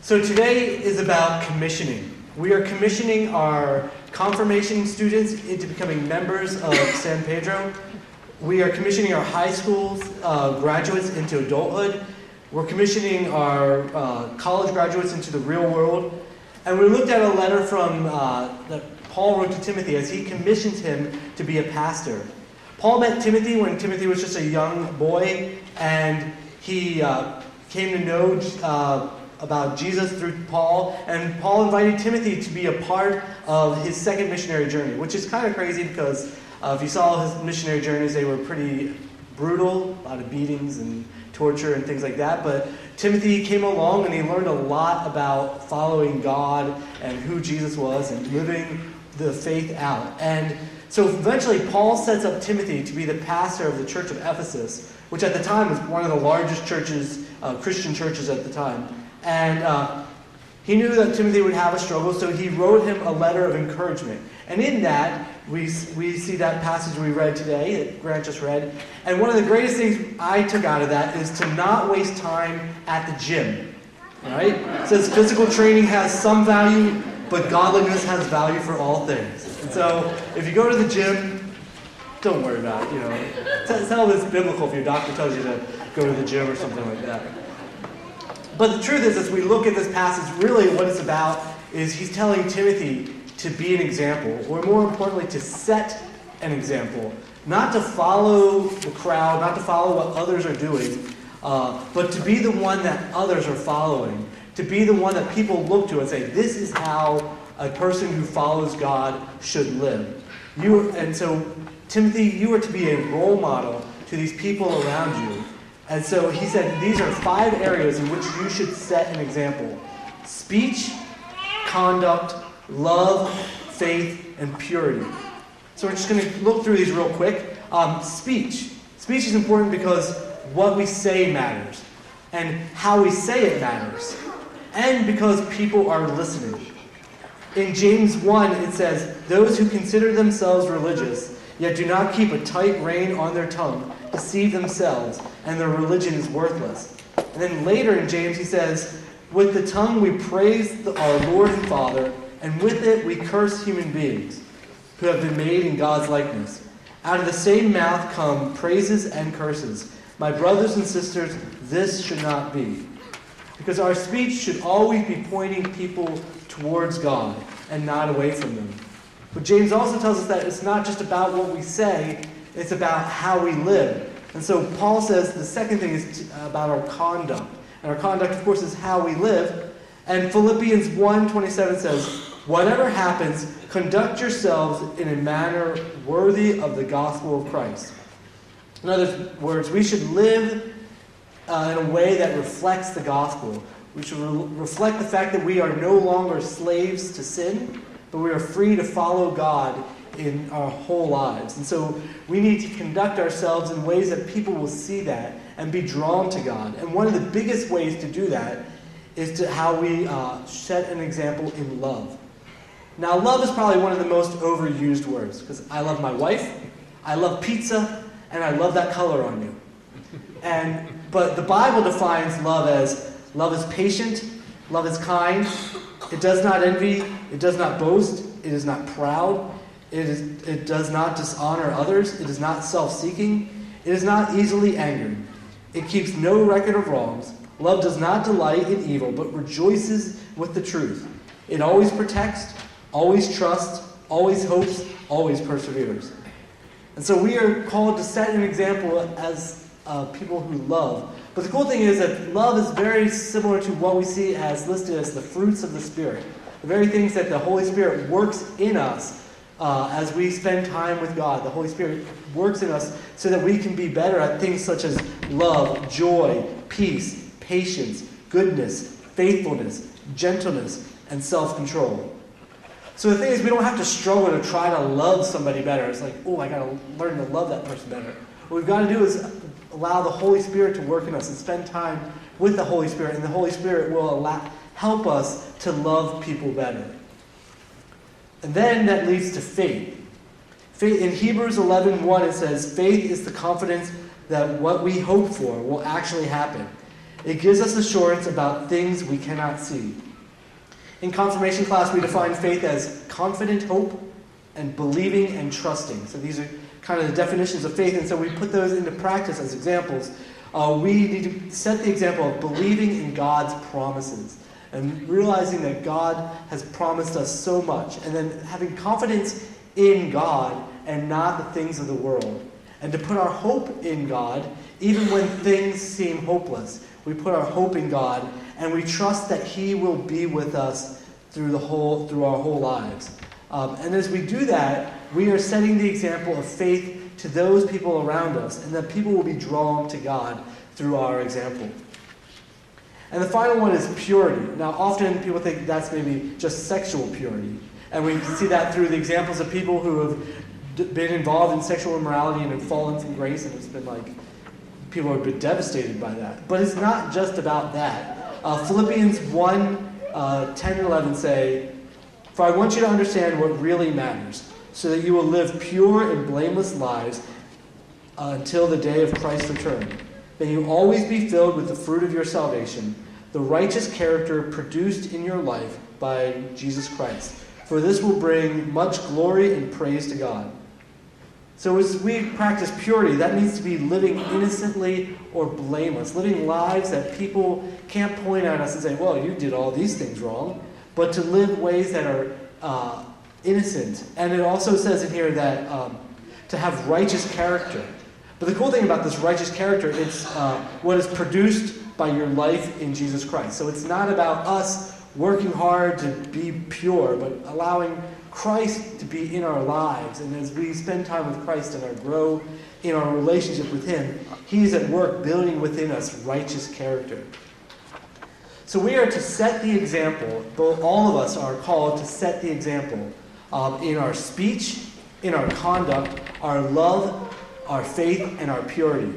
So today is about commissioning. We are commissioning our confirmation students into becoming members of San Pedro. We are commissioning our high school graduates into adulthood. We're commissioning our college graduates into the real world. And we looked at a letter from that Paul wrote to Timothy as he commissioned him to be a pastor. Paul met Timothy when Timothy was just a young boy, and he came to know about Jesus through Paul, and Paul invited Timothy to be a part of his second missionary journey, which is kind of crazy because if you saw his missionary journeys, they were pretty brutal, a lot of beatings and torture and things like that, but Timothy came along and he learned a lot about following God and who Jesus was and living the faith out. And so eventually Paul sets up Timothy to be the pastor of the church of Ephesus, which at the time was one of the largest churches, Christian churches at the time. And he knew that Timothy would have a struggle, so he wrote him a letter of encouragement. And in that, we see that passage we read today, that Grant just read. And one of the greatest things I took out of that is to not waste time at the gym. Right? It says physical training has some value, but godliness has value for all things. And so if you go to the gym, don't worry about it. It's all this biblical if your doctor tells you to go to the gym or something like that. But the truth is, as we look at this passage, really what it's about is he's telling Timothy to be an example, or more importantly, to set an example. Not to follow the crowd, not to follow what others are doing, but to be the one that others are following. To be the one that people look to and say, this is how a person who follows God should live. And so, Timothy, you are to be a role model to these people around you. And so he said, these are 5 areas in which you should set an example. Speech, conduct, love, faith, and purity. So we're just going to look through these real quick. Speech. Speech is important because what we say matters. And how we say it matters. And because people are listening. In James 1, it says, those who consider themselves religious, yet do not keep a tight rein on their tongue, deceive themselves, and their religion is worthless. And then later in James he says, with the tongue we praise our Lord and Father, and with it we curse human beings who have been made in God's likeness. Out of the same mouth come praises and curses. My brothers and sisters, this should not be. Because our speech should always be pointing people towards God and not away from them. But James also tells us that it's not just about what we say, it's about how we live. And so Paul says the second thing is about our conduct. And our conduct, of course, is how we live. And Philippians 1:27 says, whatever happens, conduct yourselves in a manner worthy of the gospel of Christ. In other words, we should live in a way that reflects the gospel. We should reflect the fact that we are no longer slaves to sin, but we are free to follow God in our whole lives. And so we need to conduct ourselves in ways that people will see that and be drawn to God. And one of the biggest ways to do that is to how we set an example in love. Now, love is probably one of the most overused words, because I love my wife, I love pizza, and I love that color on you. But the Bible defines love is patient, love is kind, it does not envy, it does not boast, it is not proud, it does not dishonor others, it is not self-seeking, it is not easily angered, it keeps no record of wrongs, love does not delight in evil, but rejoices with the truth. It always protects, always trusts, always hopes, always perseveres. And so we are called to set an example as people who love. But the cool thing is that love is very similar to what we see as listed as the fruits of the Spirit. The very things that the Holy Spirit works in us as we spend time with God. The Holy Spirit works in us so that we can be better at things such as love, joy, peace, patience, goodness, faithfulness, gentleness, and self-control. So the thing is, we don't have to struggle to try to love somebody better. It's like, oh, I got to learn to love that person better. What we've got to do is allow the Holy Spirit to work in us and spend time with the Holy Spirit. And the Holy Spirit will help us to love people better. And then that leads to faith. Faith in Hebrews 11:1, it says, faith is the confidence that what we hope for will actually happen. It gives us assurance about things we cannot see. In confirmation class, we define faith as confident hope and believing and trusting. So these are kind of the definitions of faith, and so we put those into practice as examples. We need to set the example of believing in God's promises and realizing that God has promised us so much, and then having confidence in God and not the things of the world. And to put our hope in God, even when things seem hopeless. We put our hope in God, and we trust that He will be with us through our whole lives. And as we do that, we are setting the example of faith to those people around us, and that people will be drawn to God through our example. And the final one is purity. Now, often people think that's maybe just sexual purity. And we see that through the examples of people who have been involved in sexual immorality and have fallen from grace, and it's been like, people have been devastated by that. But it's not just about that. Philippians 1, 10 and 11 say, "For I want you to understand what really matters, so that you will live pure and blameless lives until the day of Christ's return. May you always be filled with the fruit of your salvation, the righteous character produced in your life by Jesus Christ. For this will bring much glory and praise to God." So as we practice purity, that means to be living innocently or blameless, living lives that people can't point at us and say, well, you did all these things wrong, but to live ways that are innocent. And it also says in here that to have righteous character. But the cool thing about this righteous character, it's what is produced by your life in Jesus Christ. So it's not about us working hard to be pure, but allowing Christ to be in our lives. And as we spend time with Christ and grow in our relationship with Him, He's at work building within us righteous character. So we are to set the example. All of us are called to set the example in our speech, in our conduct, our love, our faith, and our purity.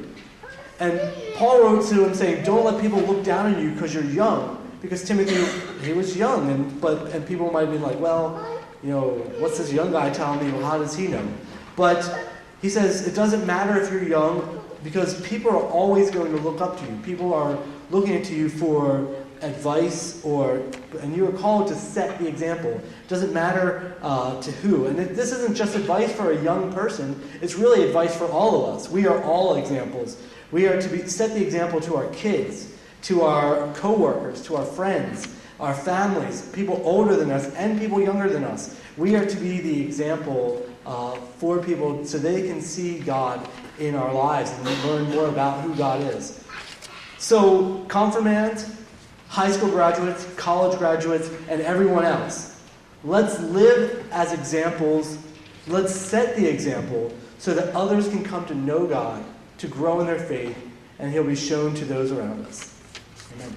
And Paul wrote to him saying, don't let people look down on you because you're young. Because Timothy, he was young, and people might be like, well, what's this young guy telling me? Well, how does he know? But he says it doesn't matter if you're young, because people are always going to look up to you. People are looking to you for advice, and you are called to set the example. It doesn't matter to who. And this isn't just advice for a young person. It's really advice for all of us. We are all examples. We are to set the example to our kids, to our co-workers, to our friends, our families, people older than us and people younger than us. We are to be the example for people so they can see God in our lives and learn more about who God is. So, confirmands, high school graduates, college graduates, and everyone else, let's live as examples. Let's set the example so that others can come to know God, to grow in their faith, and He'll be shown to those around us. Amen.